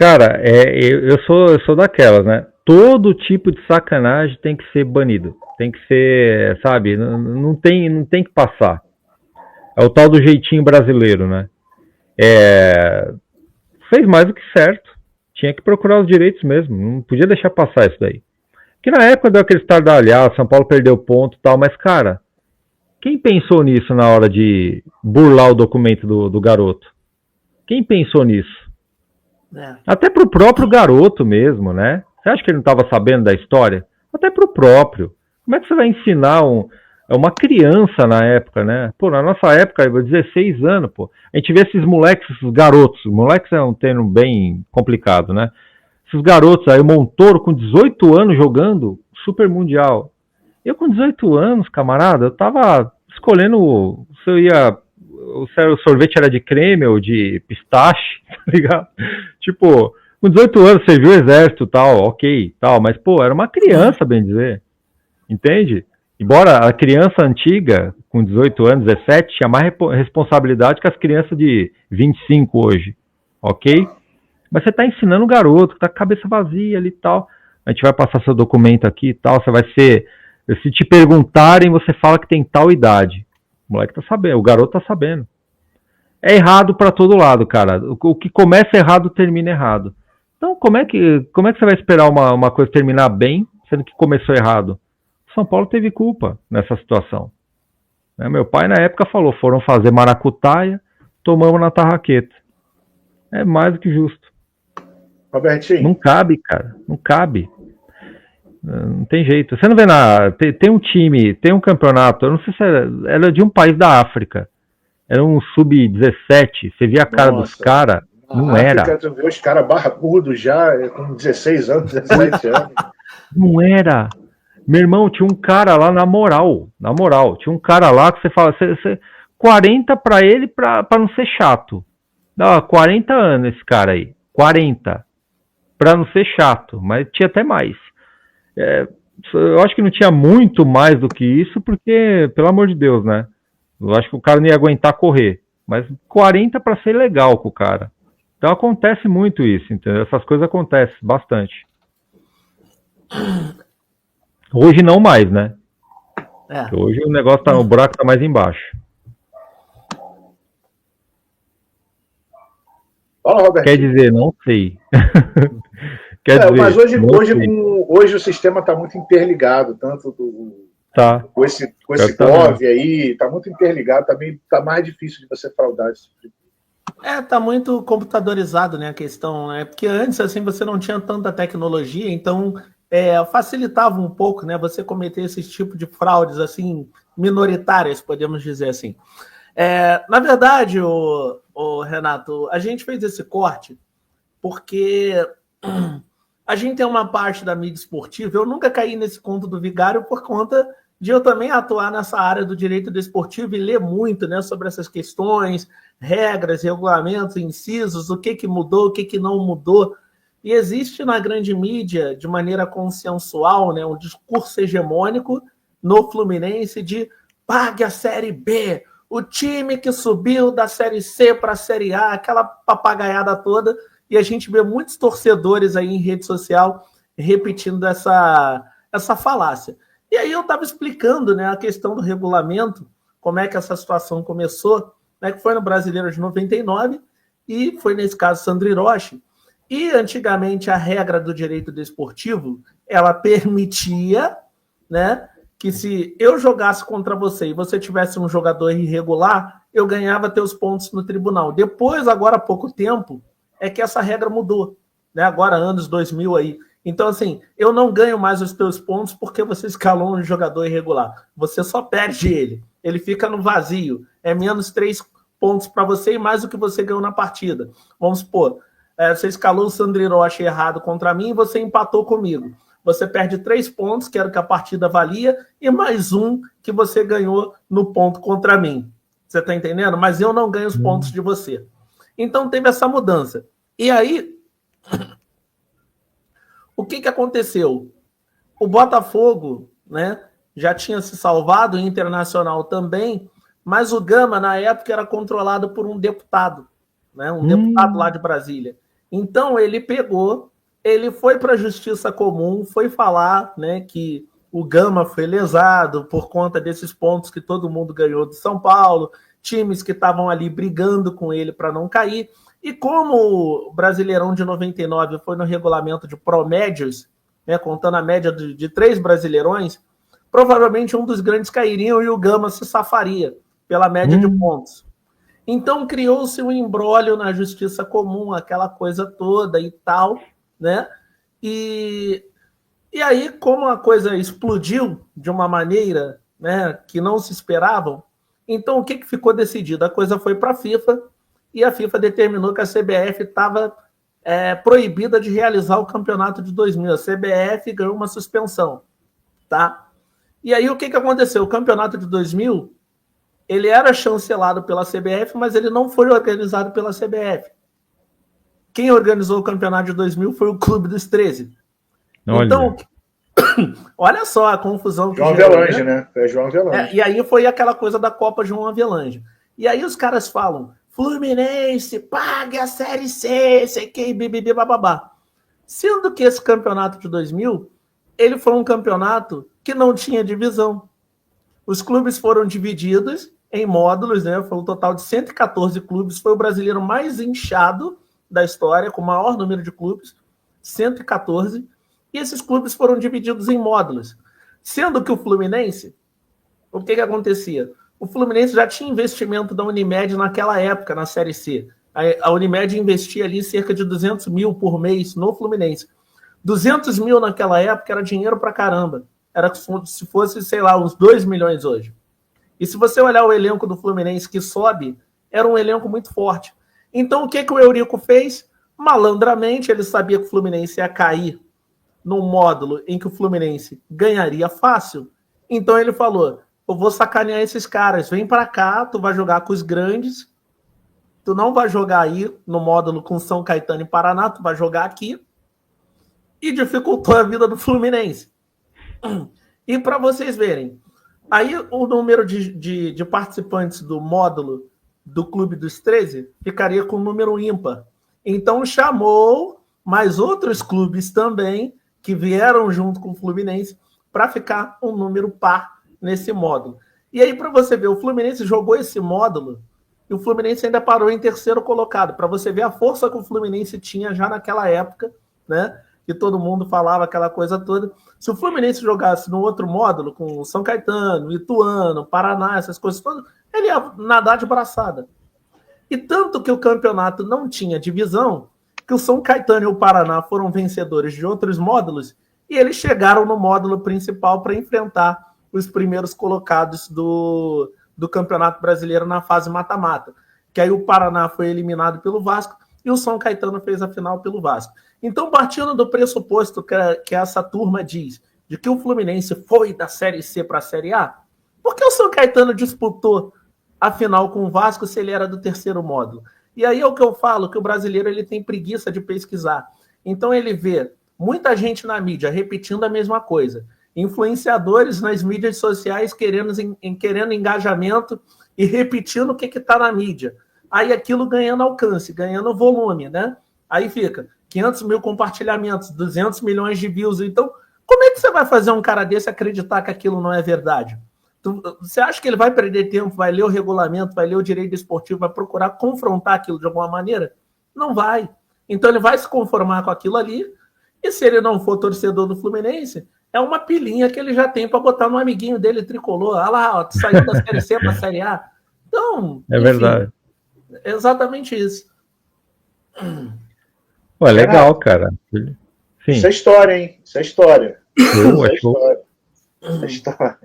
Cara, eu sou daquelas, né? Todo tipo de sacanagem tem que ser banido. Tem que ser, sabe? Não tem que passar. É o tal do jeitinho brasileiro, né? É, fez mais do que certo. Tinha que procurar os direitos mesmo. Não podia deixar passar isso daí. Que na época deu aquele estardalhaço, São Paulo perdeu ponto e tal, mas, cara, quem pensou nisso na hora de burlar o documento do garoto? Quem pensou nisso? É. Até pro próprio garoto mesmo, né? Você acha que ele não estava sabendo da história? Até pro próprio. Como é que você vai ensinar uma criança na época, né? Pô, na nossa época, 16 anos, pô. A gente vê esses moleques, esses garotos. Moleques é um termo bem complicado, né? Esses garotos aí, o Montoro com 18 anos jogando Super Mundial. Eu com 18 anos, camarada, eu tava escolhendo se eu ia. Se o sorvete era de creme ou de pistache, tá ligado? Tipo, com 18 anos você viu o exército tal, ok, tal, mas pô, era uma criança, bem dizer. Entende? Embora a criança antiga, com 18 anos, 17, tinha mais responsabilidade que as crianças de 25 hoje, ok? Mas você está ensinando o garoto que está com a cabeça vazia ali e tal. A gente vai passar seu documento aqui e tal. Você vai ser. Se te perguntarem, você fala que tem tal idade. O moleque tá sabendo, o garoto tá sabendo. É errado para todo lado, cara. O que começa errado termina errado. Então, como é que você vai esperar uma coisa terminar bem, sendo que começou errado? São Paulo teve culpa nessa situação. Né? Meu pai, na época, falou: foram fazer maracutaia, tomamos na tarraqueta. É mais do que justo. Robertinho. Não cabe, cara. Não cabe. Não tem jeito. Você não vê na. Tem um time, tem um campeonato, eu não sei se era de um país da África. Era um sub-17. Você via a cara dos caras. Não era. Tu vê os caras barbudos já, com 16 anos, 17 anos. Não era. Meu irmão, tinha um cara lá na moral. Na moral. Tinha um cara lá que você fala. 40 pra ele pra não ser chato. Dá 40 anos esse cara aí. 40. Pra não ser chato. Mas tinha até mais. Eu acho que não tinha muito mais do que isso, porque, pelo amor de Deus, né? Eu acho que o cara não ia aguentar correr. Mas 40 para ser legal com o cara. Então acontece muito isso, entendeu? Essas coisas acontecem bastante. Hoje não mais, né? Hoje o negócio o buraco tá mais embaixo. Fala, Roberto. Quer dizer, não sei. Quer dizer, mas hoje o sistema está muito interligado, tanto com esse Gov aí, está muito interligado, também está mais difícil de você fraudar esse tipo. Tá muito computadorizado, né, a questão, né? Porque antes, assim, você não tinha tanta tecnologia, então facilitava um pouco, né, você cometer esse tipo de fraudes, assim, minoritárias, podemos dizer assim. Na verdade, o Renato, a gente fez esse corte porque a gente tem uma parte da mídia esportiva. Eu nunca caí nesse conto do Vigário por conta de eu também atuar nessa área do direito desportivo e ler muito, né, sobre essas questões, regras, regulamentos, incisos, o que mudou, o que não mudou. E existe na grande mídia, de maneira consensual, né, um discurso hegemônico no Fluminense de pague a Série B, o time que subiu da Série C para a Série A, aquela papagaiada toda. E a gente vê muitos torcedores aí em rede social repetindo essa falácia. E aí eu estava explicando, né, a questão do regulamento, como é que essa situação começou, né, que foi no Brasileiro de 99 e foi, nesse caso, Sandro Hiroshi. E antigamente a regra do direito desportivo, ela permitia, né, que se eu jogasse contra você e você tivesse um jogador irregular, eu ganhava teus pontos no tribunal. Depois, agora há pouco tempo, é que essa regra mudou, né? Agora, anos 2000 aí. Então, assim, eu não ganho mais os teus pontos porque você escalou um jogador irregular. Você só perde ele. Ele fica no vazio. É menos 3 pontos para você e mais o que você ganhou na partida. Vamos supor, você escalou o Sandro Hiroshi errado contra mim e você empatou comigo. Você perde 3 pontos, que era o que a partida valia, e mais um que você ganhou no ponto contra mim. Você está entendendo? Mas eu não ganho os pontos de você. Então, teve essa mudança. E aí, o que aconteceu? O Botafogo, né, já tinha se salvado, o Internacional também, mas o Gama, na época, era controlado por um deputado, né, um deputado lá de Brasília. Então ele pegou, ele foi para a Justiça Comum, foi falar, né, que o Gama foi lesado por conta desses pontos que todo mundo ganhou do São Paulo, times que estavam ali brigando com ele para não cair. E como o Brasileirão de 99 foi no regulamento de promédios, né, contando a média de 3 Brasileirões, provavelmente um dos grandes cairiam e o Gama se safaria pela média de pontos. Então criou-se um imbróglio na Justiça Comum, aquela coisa toda e tal, né? E aí, como a coisa explodiu de uma maneira, né, que não se esperavam, então o que ficou decidido? A coisa foi para a FIFA e a FIFA determinou que a CBF estava proibida de realizar o campeonato de 2000. A CBF ganhou uma suspensão, tá? E aí o que aconteceu? O campeonato de 2000, ele era chancelado pela CBF, mas ele não foi organizado pela CBF. Quem organizou o campeonato de 2000 foi o Clube dos 13. Olha. Então, olha só a confusão que João Avelange, né? É João Avelange. E aí foi aquela coisa da Copa João Avelange. E aí os caras falam, Fluminense, pague a Série C, sei que, bibibi, bababá. Sendo que esse campeonato de 2000, ele foi um campeonato que não tinha divisão. Os clubes foram divididos em módulos, né? Foi um total de 114 clubes. Foi o brasileiro mais inchado da história, com o maior número de clubes, 114. E esses clubes foram divididos em módulos. Sendo que o Fluminense, o que acontecia? O Fluminense já tinha investimento da Unimed naquela época, na Série C. A Unimed investia ali cerca de 200 mil por mês no Fluminense. 200 mil naquela época era dinheiro pra caramba. Era se fosse, sei lá, uns 2 milhões hoje. E se você olhar o elenco do Fluminense que sobe, era um elenco muito forte. Então o que o Eurico fez? Malandramente, ele sabia que o Fluminense ia cair num módulo em que o Fluminense ganharia fácil. Então ele falou, eu vou sacanear esses caras, vem pra cá, tu vai jogar com os grandes, tu não vai jogar aí no módulo com São Caetano e Paraná, tu vai jogar aqui, e dificultou a vida do Fluminense. E para vocês verem, aí o número de participantes do módulo do Clube dos 13 ficaria com um número ímpar. Então chamou mais outros clubes também que vieram junto com o Fluminense para ficar um número par nesse módulo. E aí, para você ver, o Fluminense jogou esse módulo e o Fluminense ainda parou em terceiro colocado, para você ver a força que o Fluminense tinha já naquela época, né? Que todo mundo falava aquela coisa toda. Se o Fluminense jogasse no outro módulo, com São Caetano, Ituano, Paraná, essas coisas todas, ele ia nadar de braçada. E tanto que o campeonato não tinha divisão, que o São Caetano e o Paraná foram vencedores de outros módulos, e eles chegaram no módulo principal para enfrentar os primeiros colocados do Campeonato Brasileiro na fase mata-mata. Que aí o Paraná foi eliminado pelo Vasco, e o São Caetano fez a final pelo Vasco. Então, partindo do pressuposto que essa turma diz de que o Fluminense foi da Série C para a Série A, por que o São Caetano disputou a final com o Vasco se ele era do terceiro módulo? E aí é o que eu falo, que o brasileiro ele tem preguiça de pesquisar. Então ele vê muita gente na mídia repetindo a mesma coisa. Influenciadores nas mídias sociais querendo engajamento e repetindo o que está na mídia. Aí aquilo ganhando alcance, ganhando volume, né? Aí fica 500 mil compartilhamentos, 200 milhões de views. Então, como é que você vai fazer um cara desse acreditar que aquilo não é verdade? Você acha que ele vai perder tempo, vai ler o regulamento, vai ler o direito esportivo, vai procurar confrontar aquilo de alguma maneira? Não vai. Então ele vai se conformar com aquilo ali, e se ele não for torcedor do Fluminense, é uma pilinha que ele já tem para botar no amiguinho dele tricolor. Ah lá, ó, saiu da Série C para a Série A. Então, é verdade. É exatamente isso. Pô, é legal, cara. Sim. Isso é história, hein? Isso é história. Isso é história. Isso é história.